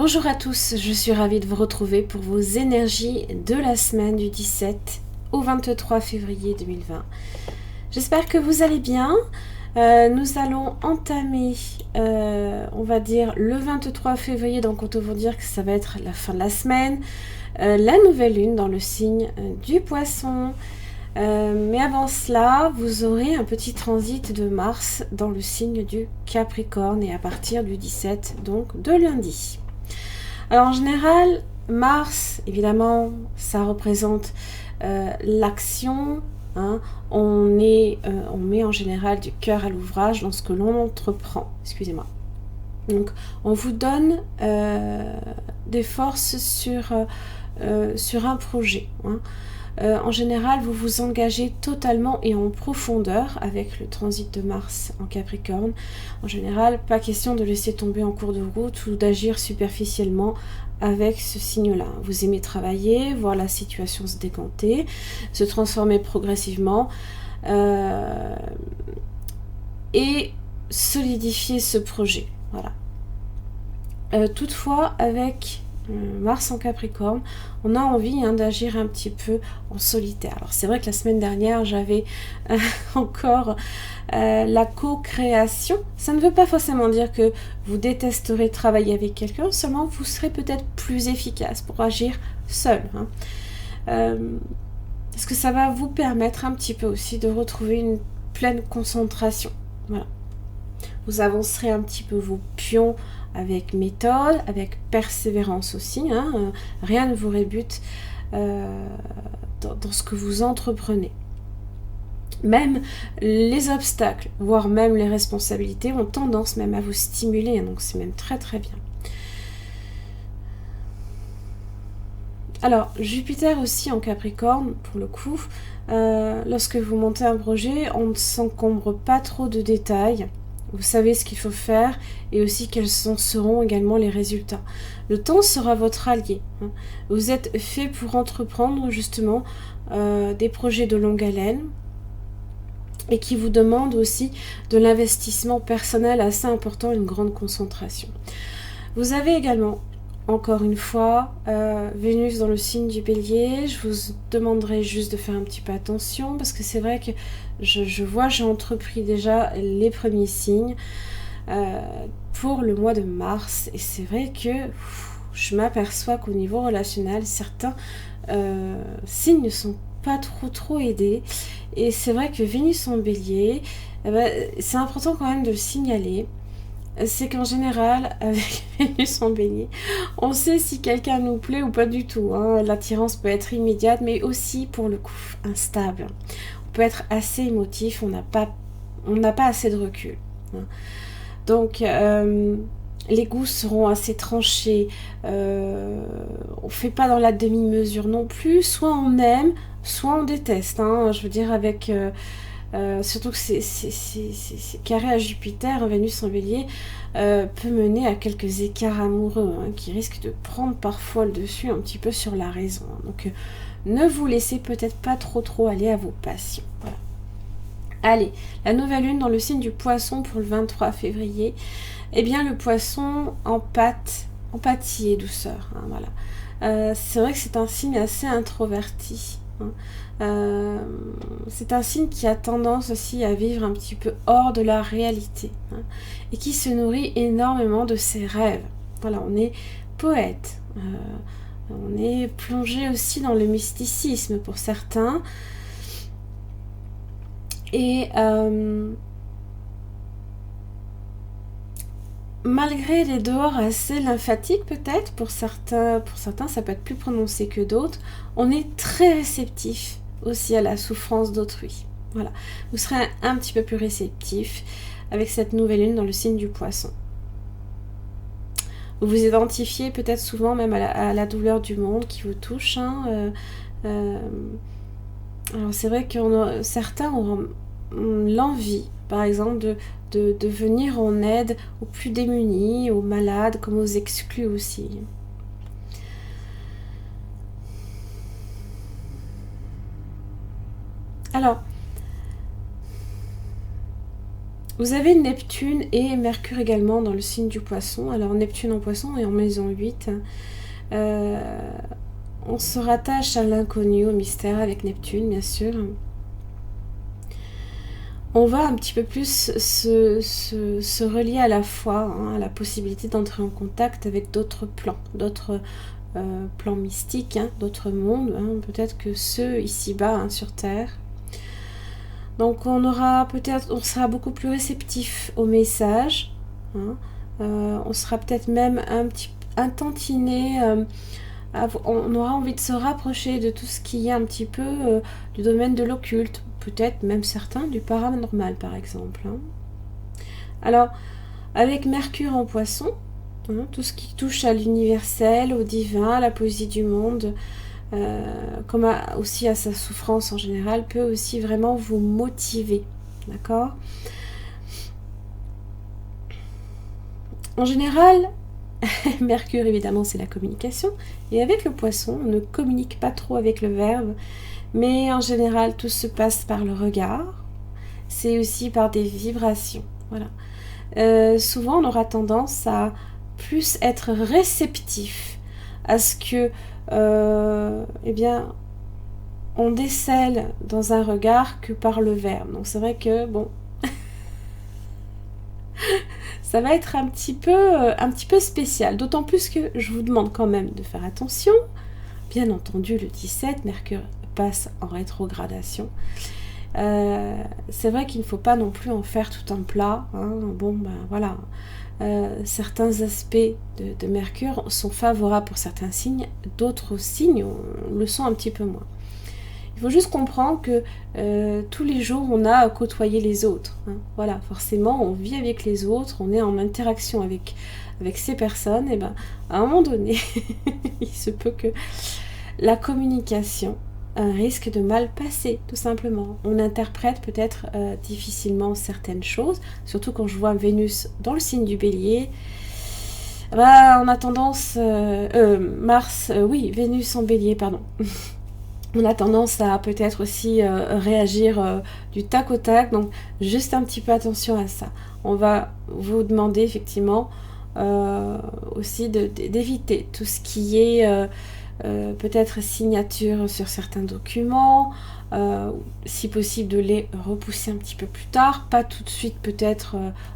Bonjour à tous, je suis ravie de vous retrouver pour vos énergies de la semaine du 17 au 23 février 2020. J'espère que vous allez bien. Nous allons entamer, on va dire, le 23 février, donc autant vous dire que ça va être la fin de la semaine, la nouvelle lune dans le signe du Poisson. Mais avant cela, vous aurez un petit transit de Mars dans le signe du Capricorne et à partir du 17, donc de lundi. Alors en général, Mars, évidemment, ça représente l'action. Hein. On met en général du cœur à l'ouvrage lorsque l'on entreprend. Excusez-moi. Donc, on vous donne des forces sur un projet. Hein. En général, vous vous engagez totalement et en profondeur avec le transit de Mars en Capricorne. En général, pas question de laisser tomber en cours de route ou d'agir superficiellement avec ce signe-là. Vous aimez travailler, voir la situation se décanter, se transformer progressivement et solidifier ce projet. Voilà. Toutefois, avec Mars en Capricorne, on a envie d'agir un petit peu en solitaire. Alors c'est vrai que la semaine dernière j'avais encore la co-création. Ça ne veut pas forcément dire que vous détesterez travailler avec quelqu'un, seulement vous serez peut-être plus efficace pour agir seul. Hein. Parce que ça va vous permettre un petit peu aussi de retrouver une pleine concentration. Voilà. Vous avancerez un petit peu vos pions avec méthode, avec persévérance aussi. Hein. Rien ne vous rébute dans ce que vous entreprenez. Même les obstacles, voire même les responsabilités ont tendance même à vous stimuler. Donc c'est même très très bien. Alors, Jupiter aussi en Capricorne, pour le coup, lorsque vous montez un projet, on ne s'encombre pas trop de détails. Vous savez ce qu'il faut faire et aussi quels seront également les résultats. Le temps sera votre allié. Hein. Vous êtes fait pour entreprendre justement des projets de longue haleine et qui vous demandent aussi de l'investissement personnel assez important, une grande concentration. Vous avez également, encore une fois, Vénus dans le signe du Bélier. Je vous demanderai juste de faire un petit peu attention parce que c'est vrai que je vois, j'ai entrepris déjà les premiers signes pour le mois de mars et c'est vrai que je m'aperçois qu'au niveau relationnel, certains signes ne sont pas trop aidés et c'est vrai que Vénus en Bélier, c'est important quand même de le signaler. C'est qu'en général, avec Vénus en Bélier, on sait si quelqu'un nous plaît ou pas du tout. Hein. L'attirance peut être immédiate, mais aussi, pour le coup, instable. On peut être assez émotif, on n'a pas assez de recul. Hein. Donc, les goûts seront assez tranchés. On ne fait pas dans la demi-mesure non plus. Soit on aime, soit on déteste. Hein. Je veux dire, avec... surtout que c'est carré à Jupiter, Vénus en Bélier, peut mener à quelques écarts amoureux qui risquent de prendre parfois le dessus un petit peu sur la raison. Donc ne vous laissez peut-être pas trop aller à vos passions. Voilà. Allez, la nouvelle lune dans le signe du Poisson pour le 23 février. Eh bien le Poisson empathie et douceur. Hein, voilà. C'est vrai que c'est un signe assez introverti. Hein. C'est un signe qui a tendance aussi à vivre un petit peu hors de la réalité hein, et qui se nourrit énormément de ses rêves. Voilà, on est poète, on est plongé aussi dans le mysticisme pour certains et malgré les dehors assez lymphatiques peut-être, pour certains ça peut être plus prononcé que d'autres, on est très réceptif aussi à la souffrance d'autrui. Voilà, vous serez un petit peu plus réceptif avec cette nouvelle lune dans le signe du Poisson. Vous vous identifiez peut-être souvent même à la douleur du monde qui vous touche. Hein, alors c'est vrai que certains ont l'envie, par exemple, de venir en aide aux plus démunis, aux malades, comme aux exclus aussi. Alors, Vous avez Neptune et Mercure également dans le signe du Poisson. Alors Neptune en Poisson et en maison 8. On se rattache à l'inconnu, au mystère avec Neptune, bien sûr. On va un petit peu plus se relier à la foi, hein, à la possibilité d'entrer en contact avec d'autres plans, d'autres plans mystiques, hein, d'autres mondes, hein, peut-être que ceux ici-bas, hein, sur Terre. Donc on sera beaucoup plus réceptif aux messages, hein, on sera peut-être même un tantinet, on aura envie de se rapprocher de tout ce qui est un petit peu du domaine de l'occulte, peut-être même certains du paranormal par exemple. Hein. Alors, avec Mercure en Poisson, hein, tout ce qui touche à l'universel, au divin, à la poésie du monde, comme aussi à sa souffrance en général, peut aussi vraiment vous motiver. D'accord ? En général, Mercure évidemment c'est la communication, et avec le Poisson, on ne communique pas trop avec le verbe, mais en général tout se passe par le regard, c'est aussi par des vibrations. Voilà. Souvent on aura tendance à plus être réceptif à ce que eh bien, on décèle dans un regard que par le verbe. Donc c'est vrai que, bon, ça va être un petit peu spécial. D'autant plus que je vous demande quand même de faire attention. Bien entendu, le 17, Mercure passe en rétrogradation. C'est vrai qu'il ne faut pas non plus en faire tout un plat. Hein. Bon, ben voilà. Certains aspects de Mercure sont favorables pour certains signes, d'autres signes le sont un petit peu moins. Il faut juste comprendre que tous les jours on a à côtoyer les autres. Hein. Voilà, forcément on vit avec les autres, on est en interaction avec ces personnes, et ben à un moment donné, il se peut que la communication risque de mal passer, tout simplement. On interprète peut-être difficilement certaines choses, surtout quand je vois Vénus dans le signe du Bélier. Bah, on a tendance... Vénus en Bélier, pardon. On a tendance à peut-être aussi réagir du tac au tac, donc juste un petit peu attention à ça. On va vous demander effectivement aussi d'éviter tout ce qui est... peut-être signature sur certains documents, si possible de les repousser un petit peu plus tard, pas tout de suite peut-être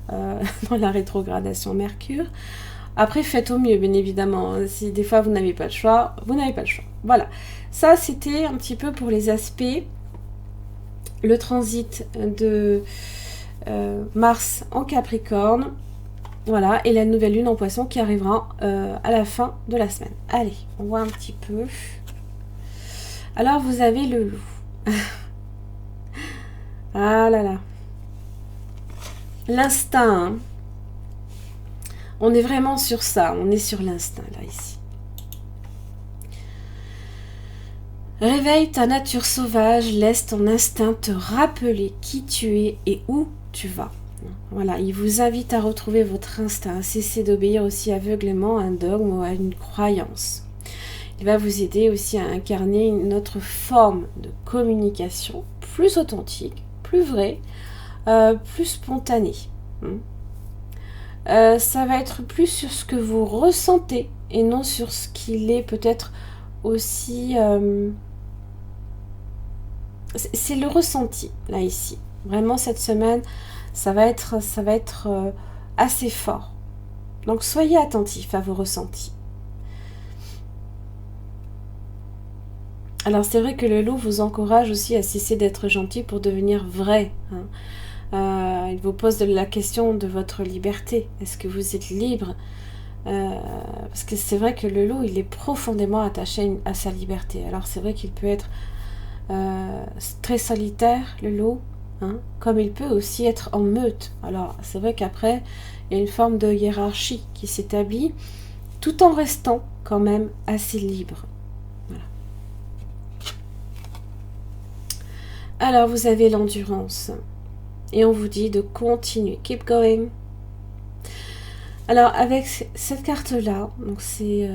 dans la rétrogradation Mercure. Après, faites au mieux, bien évidemment. Si des fois vous n'avez pas le choix, vous n'avez pas le choix. Voilà, ça c'était un petit peu pour les aspects. Le transit de Mars en Capricorne. Voilà, et la nouvelle lune en Poisson qui arrivera à la fin de la semaine. Allez, on voit un petit peu. Alors, vous avez le loup. Ah là là. L'instinct. Hein. On est vraiment sur ça. On est sur l'instinct, là, ici. Réveille ta nature sauvage. Laisse ton instinct te rappeler qui tu es et où tu vas. Voilà, il vous invite à retrouver votre instinct, à cesser d'obéir aussi aveuglément à un dogme ou à une croyance. Il va vous aider aussi à incarner une autre forme de communication, plus authentique, plus vraie, plus spontanée. Ça va être plus sur ce que vous ressentez et non sur ce qu'il est peut-être aussi... c'est le ressenti, là, ici. Vraiment, cette semaine... ça va être assez fort. Donc soyez attentifs à vos ressentis. Alors c'est vrai que le loup vous encourage aussi à cesser d'être gentil pour devenir vrai. Hein. Il vous pose la question de votre liberté. Est-ce que vous êtes libre ? Parce que c'est vrai que le loup, il est profondément attaché à sa liberté. Alors c'est vrai qu'il peut être très solitaire, le loup. Hein, comme il peut aussi être en meute. Alors, c'est vrai qu'après, il y a une forme de hiérarchie qui s'établit, tout en restant quand même assez libre. Voilà. Alors, vous avez l'endurance. Et on vous dit de continuer. Keep going. Alors avec cette carte-là, donc c'est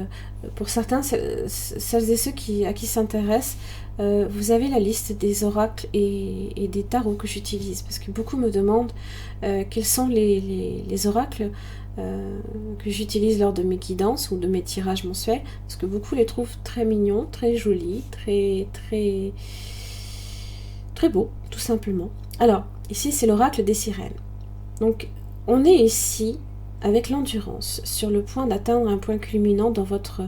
pour certains, celles et ceux à qui s'intéressent, vous avez la liste des oracles et des tarots que j'utilise, parce que beaucoup me demandent quels sont les oracles que j'utilise lors de mes guidances ou de mes tirages mensuels, parce que beaucoup les trouvent très mignons, très jolis, très beaux, tout simplement. Alors, ici c'est l'oracle des sirènes. Donc, on est ici avec l'endurance, sur le point d'atteindre un point culminant dans votre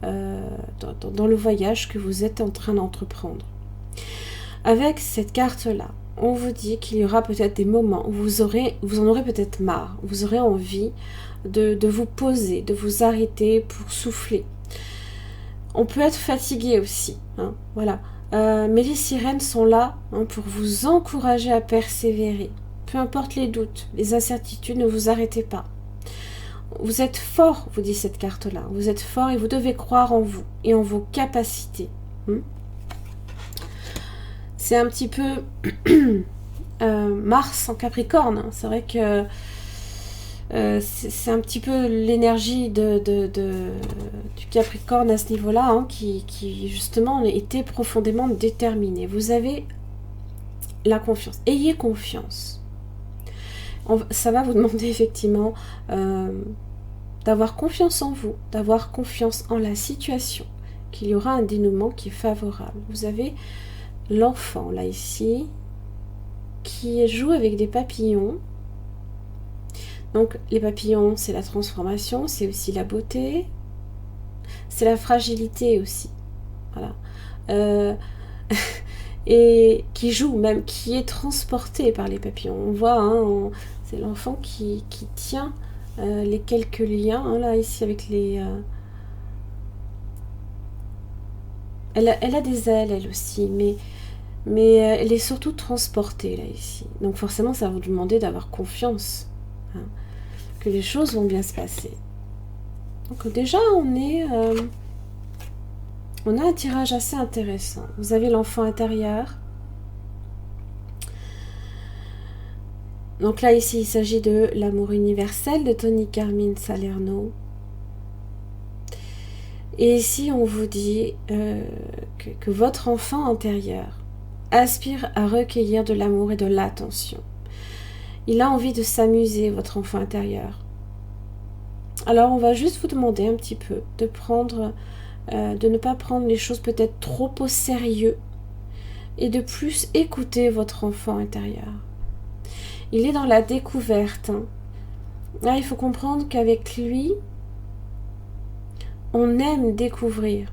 dans le voyage que vous êtes en train d'entreprendre. Avec cette carte-là, on vous dit qu'il y aura peut-être des moments où vous en aurez peut-être marre, vous aurez envie de vous poser, de vous arrêter pour souffler. On peut être fatigué aussi, hein, voilà. Mais les sirènes sont là hein, pour vous encourager à persévérer. Peu importe les doutes, les incertitudes, ne vous arrêtez pas. Vous êtes fort, vous dit cette carte-là. Vous êtes fort et vous devez croire en vous et en vos capacités. C'est un petit peu Mars en Capricorne. Hein. C'est vrai que c'est un petit peu l'énergie du Capricorne à ce niveau-là hein, qui justement était profondément déterminée. Vous avez la confiance. Ayez confiance. Ça va vous demander effectivement d'avoir confiance en vous, d'avoir confiance en la situation, qu'il y aura un dénouement qui est favorable. Vous avez l'enfant là ici qui joue avec des papillons. Donc les papillons c'est la transformation, c'est aussi la beauté, c'est la fragilité aussi. Voilà. Et qui joue même, qui est transporté par les papillons. On voit, hein, c'est l'enfant qui tient les quelques liens, hein, là, ici, avec les... Elle a des ailes, elle aussi, mais elle est surtout transportée, là, ici. Donc forcément, ça va vous demander d'avoir confiance, hein, que les choses vont bien se passer. Donc déjà, on a un tirage assez intéressant. Vous avez l'enfant intérieur. Donc là, ici, il s'agit de l'amour universel de Tony Carmine Salerno. Et ici, on vous dit que votre enfant intérieur aspire à recueillir de l'amour et de l'attention. Il a envie de s'amuser, votre enfant intérieur. Alors, on va juste vous demander un petit peu de ne pas prendre les choses peut-être trop au sérieux et de plus écouter votre enfant intérieur. Il est dans la découverte. Hein. Là, il faut comprendre qu'avec lui, on aime découvrir.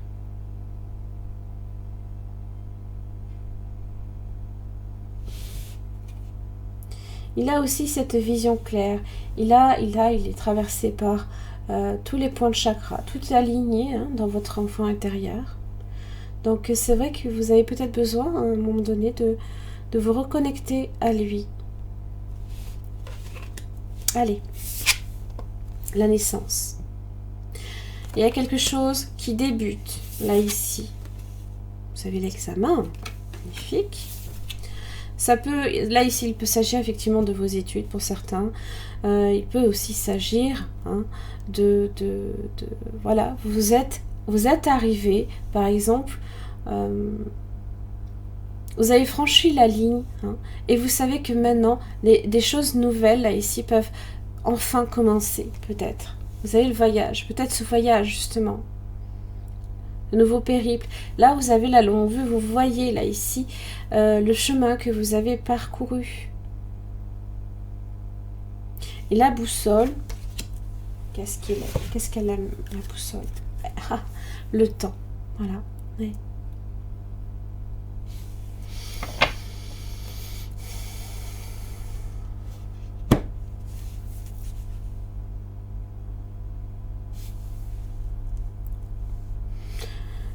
Il a aussi cette vision claire. Il est traversé par tous les points de chakra, toute la lignée hein, dans votre enfant intérieur. Donc c'est vrai que vous avez peut-être besoin à un moment donné de vous reconnecter à lui. Allez, la naissance. Il y a quelque chose qui débute là ici. Vous avez l'examen, magnifique. Ça peut, là ici, il peut s'agir effectivement de vos études pour certains. Il peut aussi s'agir hein, voilà, vous êtes arrivé, par exemple, vous avez franchi la ligne hein, et vous savez que maintenant, des choses nouvelles là ici peuvent enfin commencer, peut-être. Vous avez le voyage, peut-être ce voyage justement. Le nouveau périple. Là, vous avez la longue vue, vous voyez là ici le chemin que vous avez parcouru. Et la boussole, qu'est-ce qu'elle aime, la boussole? Ah, le temps, voilà. Oui.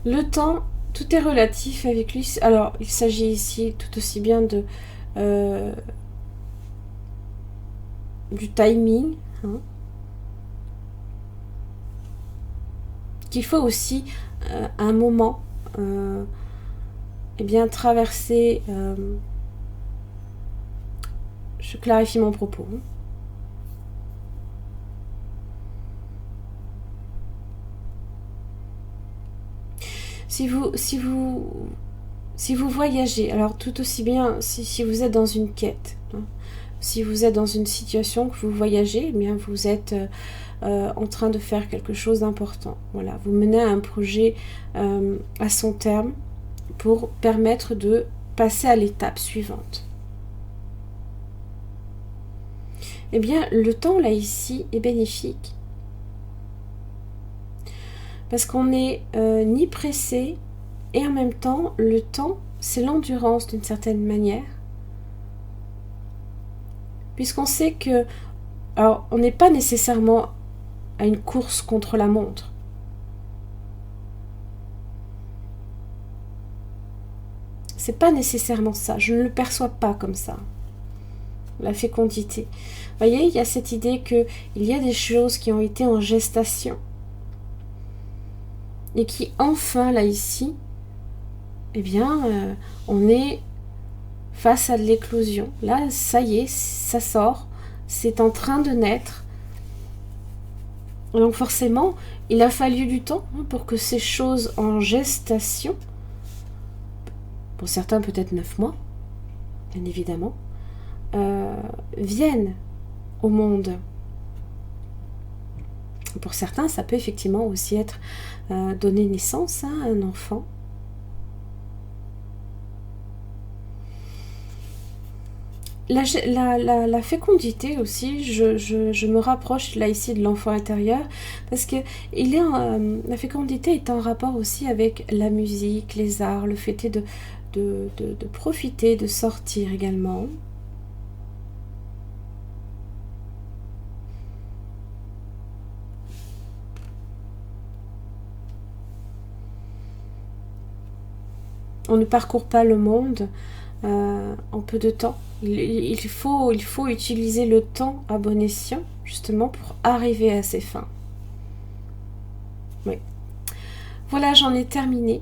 Le temps, tout est relatif avec lui. Alors, il s'agit ici tout aussi bien du timing, hein, qu'il faut aussi, à un moment, eh bien, traverser... je clarifie mon propos. Si vous voyagez, alors tout aussi bien si vous êtes dans une quête, hein, si vous êtes dans une situation que vous voyagez, eh bien vous êtes en train de faire quelque chose d'important. Voilà, vous menez un projet à son terme pour permettre de passer à l'étape suivante. Eh bien, le temps là ici est bénéfique parce qu'on n'est ni pressé et en même temps, le temps, c'est l'endurance d'une certaine manière, puisqu'on sait que, alors, on n'est pas nécessairement à une course contre la montre. C'est pas nécessairement ça. Je ne le perçois pas comme ça. La fécondité. Vous voyez, il y a cette idée que il y a des choses qui ont été en gestation et qui enfin là ici, eh bien, on est face à de l'éclosion. Là, ça y est, ça sort, c'est en train de naître. Donc forcément, il a fallu du temps pour que ces choses en gestation, pour certains peut-être 9 mois, bien évidemment, viennent au monde. Pour certains, ça peut effectivement aussi être donner naissance à un enfant. La fécondité aussi, je me rapproche là ici de l'enfant intérieur parce que la fécondité est en rapport aussi avec la musique, les arts, le fait de profiter, de sortir également. On ne parcourt pas le monde en peu de temps. Il faut utiliser le temps à bon escient, justement, pour arriver à ses fins. Oui. Voilà, j'en ai terminé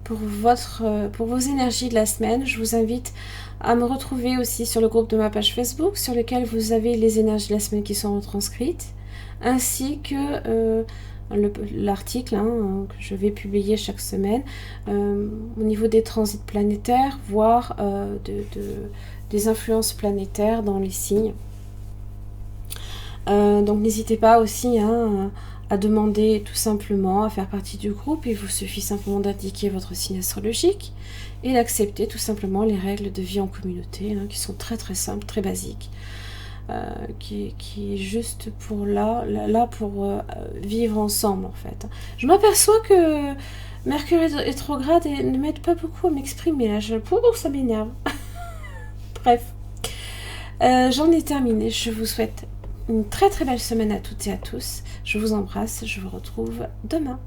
pour vos énergies de la semaine. Je vous invite à me retrouver aussi sur le groupe de ma page Facebook, sur lequel vous avez les énergies de la semaine qui sont retranscrites, ainsi que l'article que je vais publier chaque semaine au niveau des transits planétaires, voire des influences planétaires dans les signes. Donc n'hésitez pas aussi à demander tout simplement à faire partie du groupe. Il vous suffit simplement d'indiquer votre signe astrologique et d'accepter tout simplement les règles de vie en communauté qui sont très très simples, très basiques. Qui est juste pour pour vivre ensemble en fait. Je m'aperçois que Mercure rétrograde ne m'aide pas beaucoup à m'exprimer là. Ça m'énerve. Bref, j'en ai terminé. Je vous souhaite une très très belle semaine à toutes et à tous. Je vous embrasse. Je vous retrouve demain.